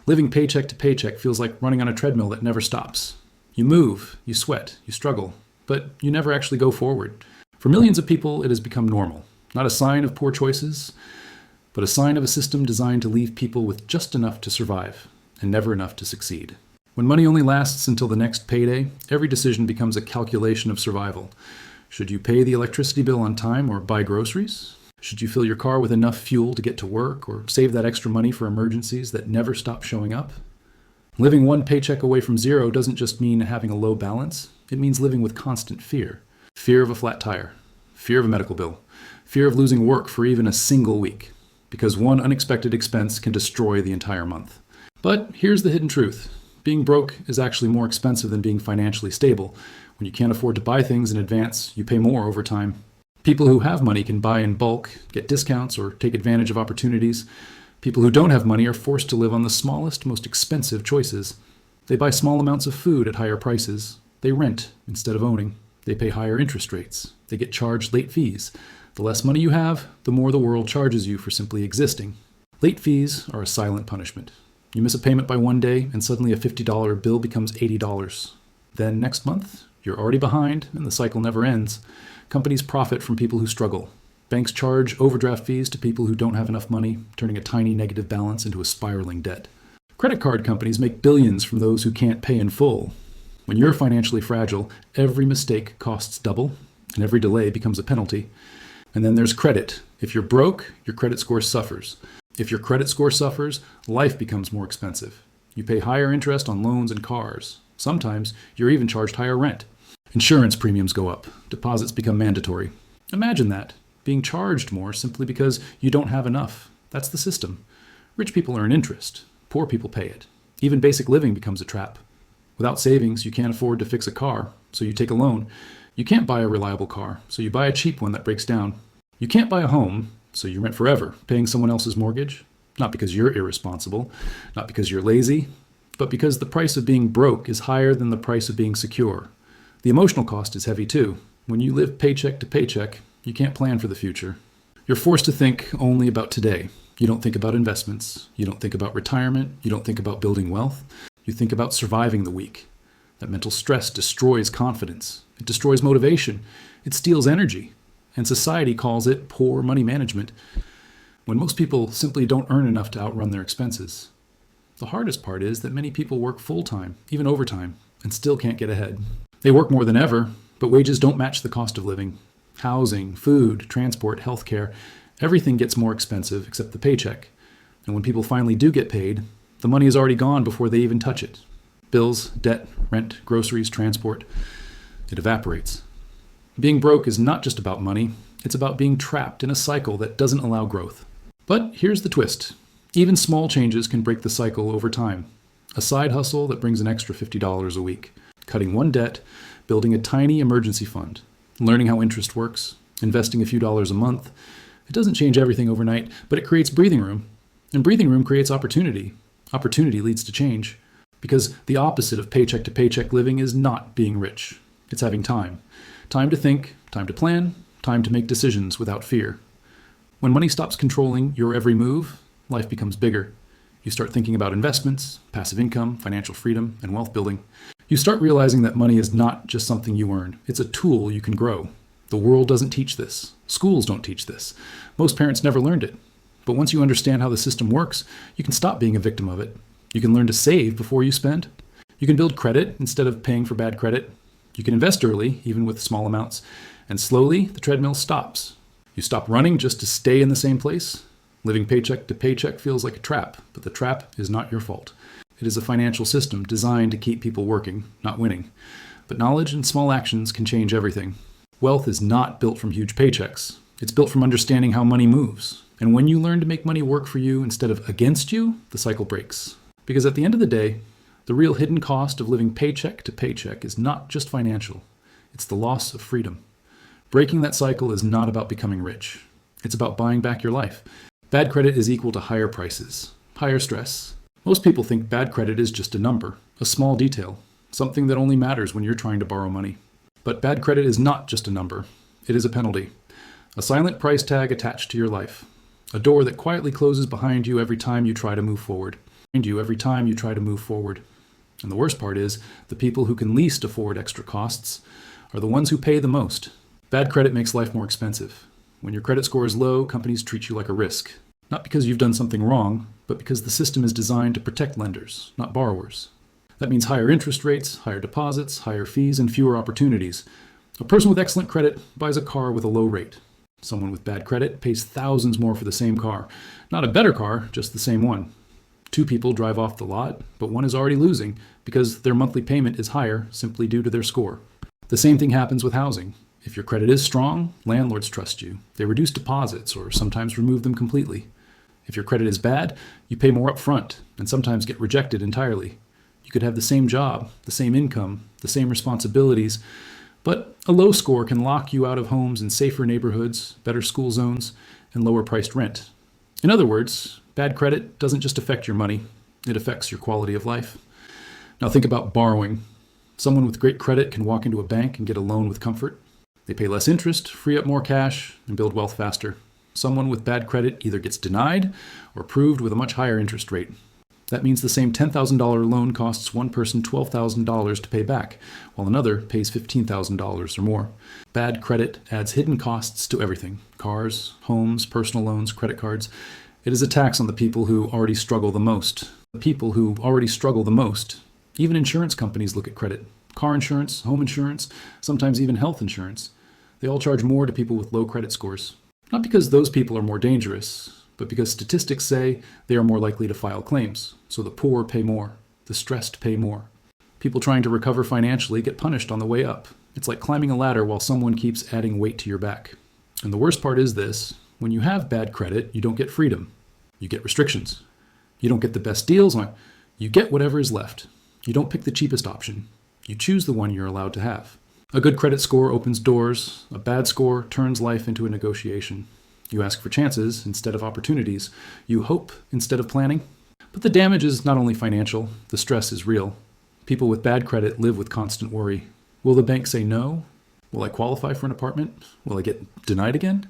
Living paycheck to paycheck feels like running on a treadmill that never stops. You move, you sweat, you struggle, but you never actually go forward. For millions of people, it has become normal. Not a sign of poor choices, but a sign of a system designed to leave people with just enough to survive and never enough to succeed. When money only lasts until the next payday, every decision becomes a calculation of survival. Should you pay the electricity bill on time or buy groceries? Should you fill your car with enough fuel to get to work or save that extra money for emergencies that never stop showing up? Living one paycheck away from zero doesn't just mean having a low balance. It means living with constant fear. Fear of a flat tire, fear of a medical bill, fear of losing work for even a single week, because one unexpected expense can destroy the entire month. But here's the hidden truth. Being broke is actually more expensive than being financially stable. When you can't afford to buy things in advance, you pay more over time. People who have money can buy in bulk, get discounts, or take advantage of opportunities. People who don't have money are forced to live on the smallest, most expensive choices. They buy small amounts of food at higher prices. They rent instead of owning. They pay higher interest rates. They get charged late fees. The less money you have, the more the world charges you for simply existing. Late fees are a silent punishment. You miss a payment by one day, and suddenly a $50 bill becomes $80. Then next month, you're already behind, and the cycle never ends. Companies profit from people who struggle. Banks charge overdraft fees to people who don't have enough money, turning a tiny negative balance into a spiraling debt. Credit card companies make billions from those who can't pay in full. When you're financially fragile, every mistake costs double, and every delay becomes a penalty. And then there's credit. If you're broke, your credit score suffers. If your credit score suffers, life becomes more expensive. You pay higher interest on loans and cars. Sometimes you're even charged higher rent. Insurance premiums go up. Deposits become mandatory. Imagine that, being charged more simply because you don't have enough. That's the system. Rich people earn interest. Poor people pay it. Even basic living becomes a trap. Without savings, you can't afford to fix a car, so you take a loan. You can't buy a reliable car, so you buy a cheap one that breaks down. You can't buy a home, so you rent forever, paying someone else's mortgage. Not because you're irresponsible, not because you're lazy, but because the price of being broke is higher than the price of being secure. The emotional cost is heavy too. When you live paycheck to paycheck, you can't plan for the future. You're forced to think only about today. You don't think about investments. You don't think about retirement. You don't think about building wealth. You think about surviving the week. That mental stress destroys confidence. It destroys motivation. It steals energy. And society calls it poor money management, when most people simply don't earn enough to outrun their expenses. The hardest part is that many people work full-time, even overtime, and still can't get ahead. They work more than ever, but wages don't match the cost of living. Housing, food, transport, healthcare, everything gets more expensive except the paycheck. And when people finally do get paid, the money is already gone before they even touch it. Bills, debt, rent, groceries, transport. It evaporates. Being broke is not just about money. It's about being trapped in a cycle that doesn't allow growth. But here's the twist. Even small changes can break the cycle over time. A side hustle that brings an extra $50 a week. Cutting one debt, building a tiny emergency fund, learning how interest works, investing a few dollars a month. It doesn't change everything overnight, but it creates breathing room. And breathing room creates opportunity. Opportunity leads to change. Because the opposite of paycheck to paycheck living is not being rich. It's having time. Time to think, time to plan, time to make decisions without fear. When money stops controlling your every move, life becomes bigger. You start thinking about investments, passive income, financial freedom, and wealth building. You start realizing that money is not just something you earn. It's a tool you can grow. The world doesn't teach this. Schools don't teach this. Most parents never learned it. But once you understand how the system works, you can stop being a victim of it. You can learn to save before you spend. You can build credit instead of paying for bad credit. You can invest early, even with small amounts. And slowly, the treadmill stops. You stop running just to stay in the same place. Living paycheck to paycheck feels like a trap, but the trap is not your fault. It is a financial system designed to keep people working, not winning. But knowledge and small actions can change everything. Wealth is not built from huge paychecks. It's built from understanding how money moves. And when you learn to make money work for you instead of against you, the cycle breaks. Because at the end of the day, the real hidden cost of living paycheck to paycheck is not just financial. It's the loss of freedom. Breaking that cycle is not about becoming rich. It's about buying back your life. Bad credit is equal to higher prices, higher stress. Most people think bad credit is just a number, a small detail, something that only matters when you're trying to borrow money. But bad credit is not just a number. It is a penalty, a silent price tag attached to your life, a door that quietly closes behind you every time you try to move forward. behind you every time you try to move forward. And the worst part is, the people who can least afford extra costs are the ones who pay the most. Bad credit makes life more expensive. When your credit score is low, companies treat you like a risk. Not because you've done something wrong, but because the system is designed to protect lenders, not borrowers. That means higher interest rates, higher deposits, higher fees, and fewer opportunities. A person with excellent credit buys a car with a low rate. Someone with bad credit pays thousands more for the same car. Not a better car, just the same one. Two people drive off the lot, but one is already losing because their monthly payment is higher simply due to their score. The same thing happens with housing. If your credit is strong, landlords trust you. They reduce deposits or sometimes remove them completely. If your credit is bad, you pay more up front and sometimes get rejected entirely. You could have the same job, the same income, the same responsibilities, but a low score can lock you out of homes in safer neighborhoods, better school zones, and lower priced rent. In other words, bad credit doesn't just affect your money, it affects your quality of life. Now think about borrowing. Someone with great credit can walk into a bank and get a loan with comfort. They pay less interest, free up more cash, and build wealth faster. Someone with bad credit either gets denied or approved with a much higher interest rate. That means the same $10,000 loan costs one person $12,000 to pay back, while another pays $15,000 or more. Bad credit adds hidden costs to everything: cars, homes, personal loans, credit cards. It is a tax on the people who already struggle the most. The people who already struggle the most. Even insurance companies look at credit. Car insurance, home insurance, sometimes even health insurance. They all charge more to people with low credit scores. Not because those people are more dangerous, but because statistics say they are more likely to file claims. So the poor pay more, the stressed pay more. People trying to recover financially get punished on the way up. It's like climbing a ladder while someone keeps adding weight to your back. And the worst part is this: when you have bad credit, you don't get freedom. You get restrictions. You don't get the best deals on it. You get whatever is left. You don't pick the cheapest option. You choose the one you're allowed to have. A good credit score opens doors. A bad score turns life into a negotiation. You ask for chances instead of opportunities. You hope instead of planning. But the damage is not only financial, the stress is real. People with bad credit live with constant worry. Will the bank say no? Will I qualify for an apartment? Will I get denied again?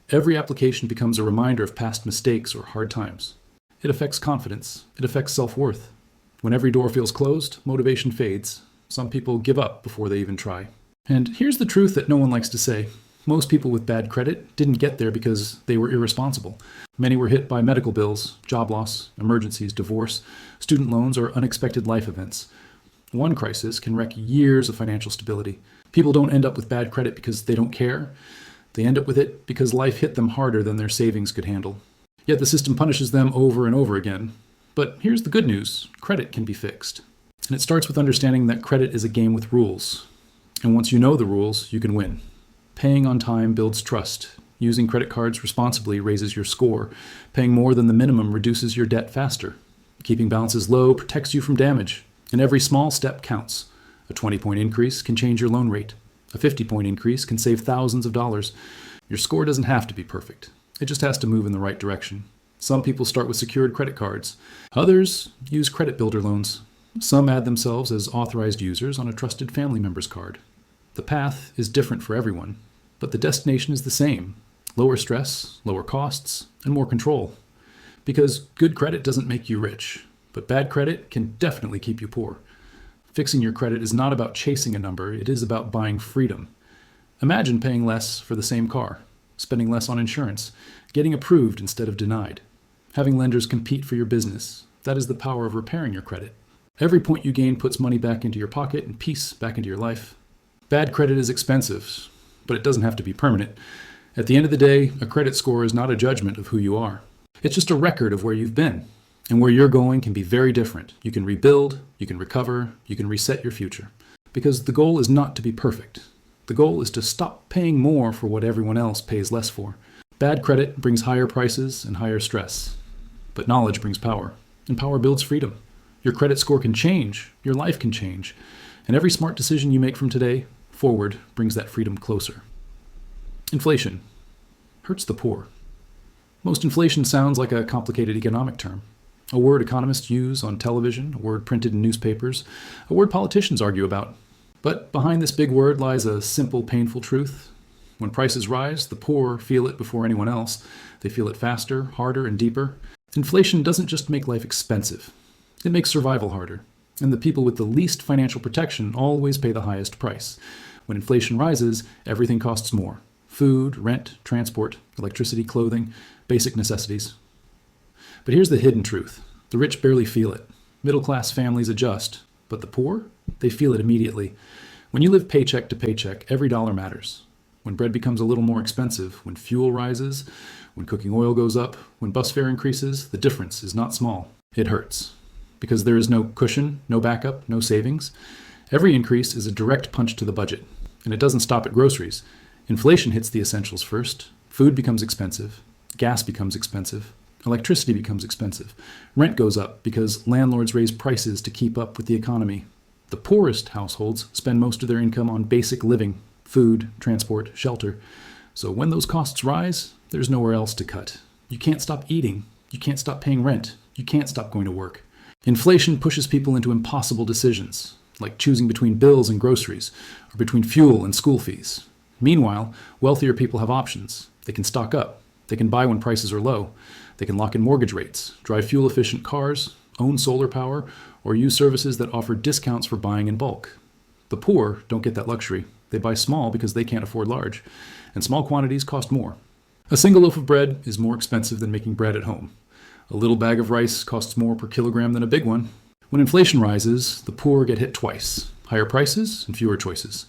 Every application becomes a reminder of past mistakes or hard times. It affects confidence. It affects self-worth. When every door feels closed, motivation fades. Some people give up before they even try. And here's the truth that no one likes to say. Most people with bad credit didn't get there because they were irresponsible. Many were hit by medical bills, job loss, emergencies, divorce, student loans, or unexpected life events. One crisis can wreck years of financial stability. People don't end up with bad credit because they don't care. They end up with it because life hit them harder than their savings could handle. Yet the system punishes them over and over again. But here's the good news: credit can be fixed. And it starts with understanding that credit is a game with rules. And once you know the rules, you can win. Paying on time builds trust. Using credit cards responsibly raises your score. Paying more than the minimum reduces your debt faster. Keeping balances low protects you from damage. And every small step counts. A 20-point increase can change your loan rate. A 50-point increase can save thousands of dollars. Your score doesn't have to be perfect. It just has to move in the right direction. Some people start with secured credit cards. Others use credit builder loans. Some add themselves as authorized users on a trusted family member's card. The path is different for everyone, but the destination is the same: lower stress, lower costs, and more control. Because good credit doesn't make you rich, but bad credit can definitely keep you poor. Fixing your credit is not about chasing a number, it is about buying freedom. Imagine paying less for the same car, spending less on insurance, getting approved instead of denied, having lenders compete for your business. That is the power of repairing your credit. Every point you gain puts money back into your pocket and peace back into your life. Bad credit is expensive, but it doesn't have to be permanent. At the end of the day, a credit score is not a judgment of who you are. It's just a record of where you've been. And where you're going can be very different. You can rebuild, you can recover, you can reset your future. Because the goal is not to be perfect. The goal is to stop paying more for what everyone else pays less for. Bad credit brings higher prices and higher stress. But knowledge brings power, and power builds freedom. Your credit score can change, your life can change, and every smart decision you make from today forward brings that freedom closer. Inflation hurts the poor. Most inflation sounds like a complicated economic term. A word economists use on television, a word printed in newspapers, a word politicians argue about. But behind this big word lies a simple, painful truth. When prices rise, the poor feel it before anyone else. They feel it faster, harder, and deeper. Inflation doesn't just make life expensive. It makes survival harder, and the people with the least financial protection always pay the highest price. When inflation rises, everything costs more: food, rent, transport, electricity, clothing, basic necessities. But here's the hidden truth. The rich barely feel it. Middle-class families adjust, but the poor, they feel it immediately. When you live paycheck to paycheck, every dollar matters. When bread becomes a little more expensive, when fuel rises, when cooking oil goes up, when bus fare increases, the difference is not small. It hurts. Because there is no cushion, no backup, no savings. Every increase is a direct punch to the budget. And it doesn't stop at groceries. Inflation hits the essentials first. Food becomes expensive. Gas becomes expensive. Electricity becomes expensive. Rent goes up because landlords raise prices to keep up with the economy. The poorest households spend most of their income on basic living: food, transport, shelter. So when those costs rise, there's nowhere else to cut. You can't stop eating. You can't stop paying rent. You can't stop going to work. Inflation pushes people into impossible decisions, like choosing between bills and groceries, or between fuel and school fees. Meanwhile, wealthier people have options. They can stock up. They can buy when prices are low. They can lock in mortgage rates, drive fuel-efficient cars, own solar power, or use services that offer discounts for buying in bulk. The poor don't get that luxury. They buy small because they can't afford large, and small quantities cost more. A single loaf of bread is more expensive than making bread at home. A little bag of rice costs more per kilogram than a big one. When inflation rises, the poor get hit twice: higher prices and fewer choices.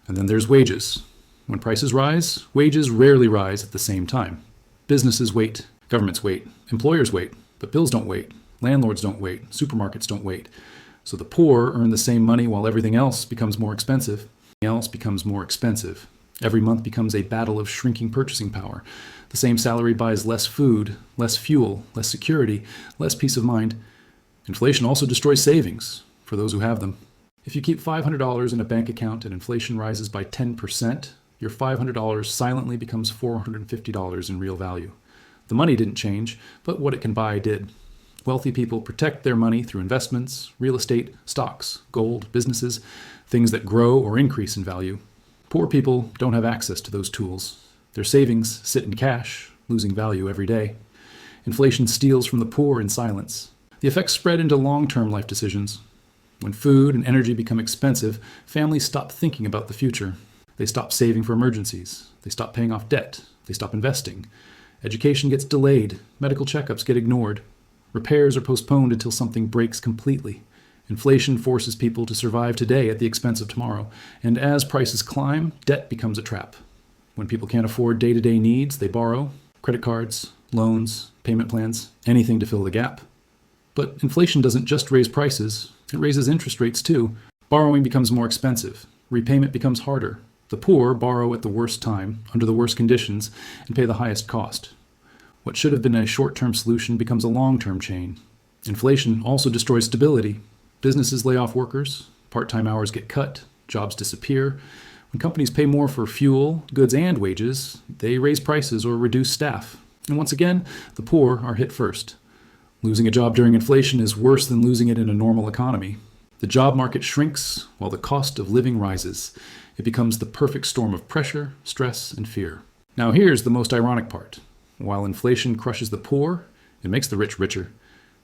And then there's wages. When prices rise, wages rarely rise at the same time. Businesses wait, governments wait, employers wait, but bills don't wait, landlords don't wait, supermarkets don't wait. So the poor earn the same money while everything else becomes more expensive. Every month becomes a battle of shrinking purchasing power. The same salary buys less food, less fuel, less security, less peace of mind. Inflation also destroys savings for those who have them. If you keep $500 in a bank account and inflation rises by 10%, your $500 silently becomes $450 in real value. The money didn't change, but what it can buy did. Wealthy people protect their money through investments, real estate, stocks, gold, businesses, things that grow or increase in value. Poor people don't have access to those tools. Their savings sit in cash, losing value every day. Inflation steals from the poor in silence. The effects spread into long-term life decisions. When food and energy become expensive, families stop thinking about the future. They stop saving for emergencies. They stop paying off debt. They stop investing. Education gets delayed. Medical checkups get ignored. Repairs are postponed until something breaks completely. Inflation forces people to survive today at the expense of tomorrow. And as prices climb, debt becomes a trap. When people can't afford day-to-day needs, they borrow: credit cards, loans, payment plans, anything to fill the gap. But inflation doesn't just raise prices, it raises interest rates too. Borrowing becomes more expensive. Repayment becomes harder. The poor borrow at the worst time, under the worst conditions, and pay the highest cost. What should have been a short-term solution becomes a long-term chain. Inflation also destroys stability. Businesses lay off workers, part-time hours get cut, jobs disappear. When companies pay more for fuel, goods, and wages, they raise prices or reduce staff. And once again, the poor are hit first. Losing a job during inflation is worse than losing it in a normal economy. The job market shrinks while the cost of living rises. It becomes the perfect storm of pressure, stress, and fear. Now here's the most ironic part. While inflation crushes the poor, it makes the rich richer.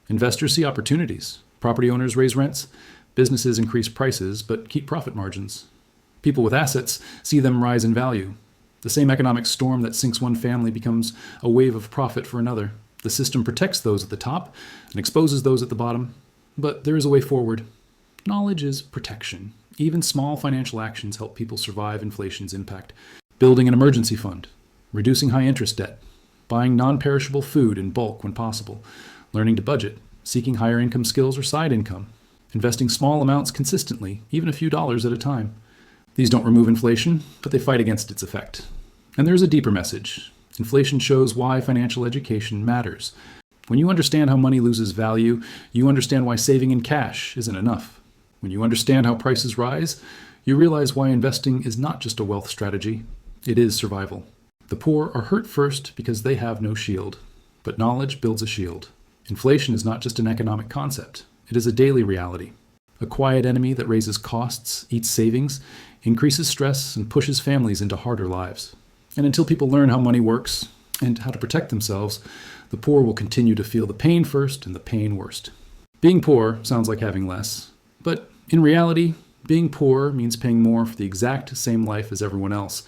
Investors see opportunities. Property owners raise rents. Businesses increase prices but keep profit margins. People with assets see them rise in value. The same economic storm that sinks one family becomes a wave of profit for another. The system protects those at the top and exposes those at the bottom. But there is a way forward. Knowledge is protection. Even small financial actions help people survive inflation's impact. Building an emergency fund, reducing high-interest debt, buying non-perishable food in bulk when possible, learning to budget, seeking higher income skills or side income, investing small amounts consistently, even a few dollars at a time. These don't remove inflation, but they fight against its effect. And there's a deeper message. Inflation shows why financial education matters. When you understand how money loses value, you understand why saving in cash isn't enough. When you understand how prices rise, you realize why investing is not just a wealth strategy, it is survival. The poor are hurt first because they have no shield, but knowledge builds a shield. Inflation is not just an economic concept, it is a daily reality. A quiet enemy that raises costs, eats savings, increases stress, and pushes families into harder lives. And until people learn how money works and how to protect themselves, the poor will continue to feel the pain first and the pain worst. Being poor sounds like having less, but in reality, being poor means paying more for the exact same life as everyone else.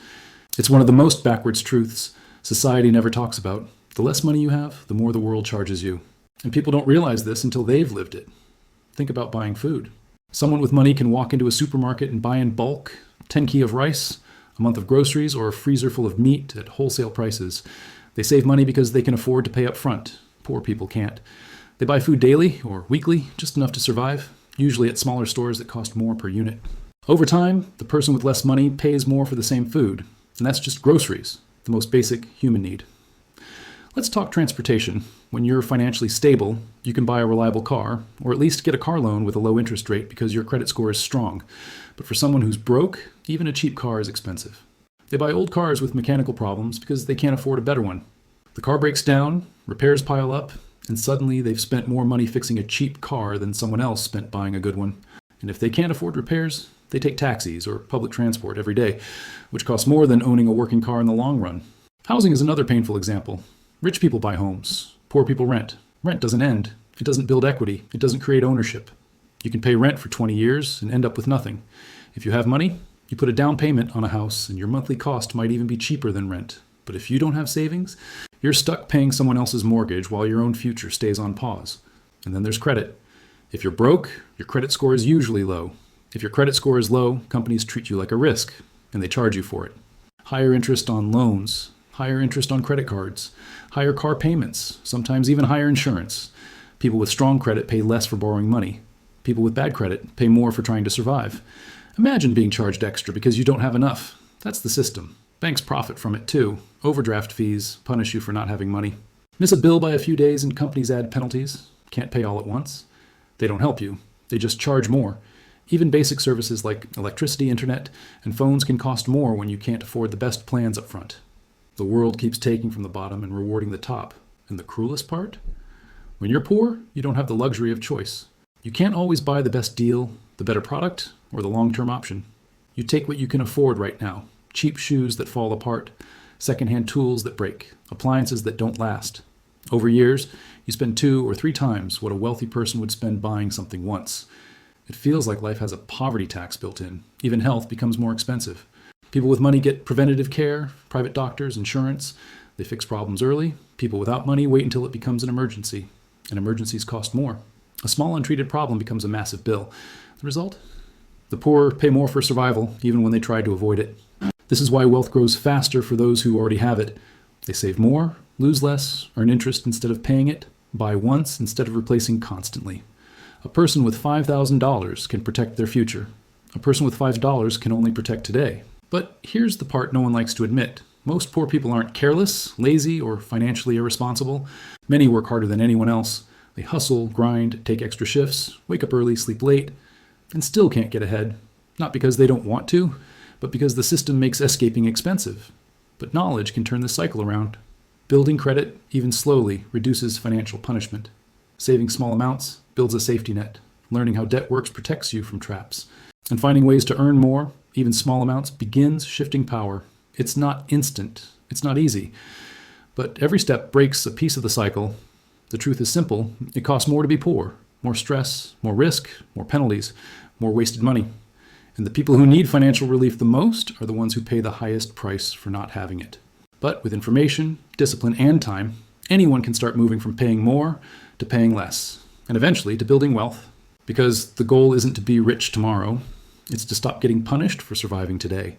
It's one of the most backwards truths society never talks about. The less money you have, the more the world charges you. And people don't realize this until they've lived it. Think about buying food. Someone with money can walk into a supermarket and buy in bulk 10 kg of rice, a month of groceries, or a freezer full of meat at wholesale prices. They save money because they can afford to pay up front. Poor people can't. They buy food daily or weekly, just enough to survive, usually at smaller stores that cost more per unit. Over time, the person with less money pays more for the same food, and that's just groceries, the most basic human need. Let's talk transportation. When you're financially stable, you can buy a reliable car, or at least get a car loan with a low interest rate because your credit score is strong. But for someone who's broke, even a cheap car is expensive. They buy old cars with mechanical problems because they can't afford a better one. The car breaks down, repairs pile up, and suddenly they've spent more money fixing a cheap car than someone else spent buying a good one. And if they can't afford repairs, they take taxis or public transport every day, which costs more than owning a working car in the long run. Housing is another painful example. Rich people buy homes. Poor people rent. Rent doesn't end. It doesn't build equity. It doesn't create ownership. You can pay rent for 20 years and end up with nothing. If you have money, you put a down payment on a house and your monthly cost might even be cheaper than rent. But if you don't have savings, you're stuck paying someone else's mortgage while your own future stays on pause. And then there's credit. If you're broke, your credit score is usually low. If your credit score is low, companies treat you like a risk, and they charge you for it. Higher interest on loans, higher interest on credit cards, higher car payments, sometimes even higher insurance. People with strong credit pay less for borrowing money. People with bad credit pay more for trying to survive. Imagine being charged extra because you don't have enough. That's the system. Banks profit from it too. Overdraft fees punish you for not having money. Miss a bill by a few days and companies add penalties. Can't pay all at once. They don't help you. They just charge more. Even basic services like electricity, internet, and phones can cost more when you can't afford the best plans up front. The world keeps taking from the bottom and rewarding the top. And the cruelest part? When you're poor, you don't have the luxury of choice. You can't always buy the best deal, the better product, or the long-term option. You take what you can afford right now. Cheap shoes that fall apart, secondhand tools that break, appliances that don't last. Over years, you spend 2 or 3 times what a wealthy person would spend buying something once. It feels like life has a poverty tax built in. Even health becomes more expensive. People with money get preventative care, private doctors, insurance. They fix problems early. People without money wait until it becomes an emergency. And emergencies cost more. A small untreated problem becomes a massive bill. The result? The poor pay more for survival, even when they try to avoid it. This is why wealth grows faster for those who already have it. They save more, lose less, earn interest instead of paying it, buy once instead of replacing constantly. A person with $5,000 can protect their future. A person with $5 can only protect today. But here's the part no one likes to admit. Most poor people aren't careless, lazy, or financially irresponsible. Many work harder than anyone else. They hustle, grind, take extra shifts, wake up early, sleep late, and still can't get ahead. Not because they don't want to, but because the system makes escaping expensive. But knowledge can turn this cycle around. Building credit, even slowly, reduces financial punishment. Saving small amounts builds a safety net. Learning how debt works protects you from traps. And finding ways to earn more, even small amounts, begins shifting power. It's not instant. It's not easy. But every step breaks a piece of the cycle. The truth is simple. It costs more to be poor. More stress, more risk, more penalties, more wasted money. And the people who need financial relief the most are the ones who pay the highest price for not having it. But with information, discipline, and time, anyone can start moving from paying more to paying less, and eventually to building wealth. Because the goal isn't to be rich tomorrow, it's to stop getting punished for surviving today.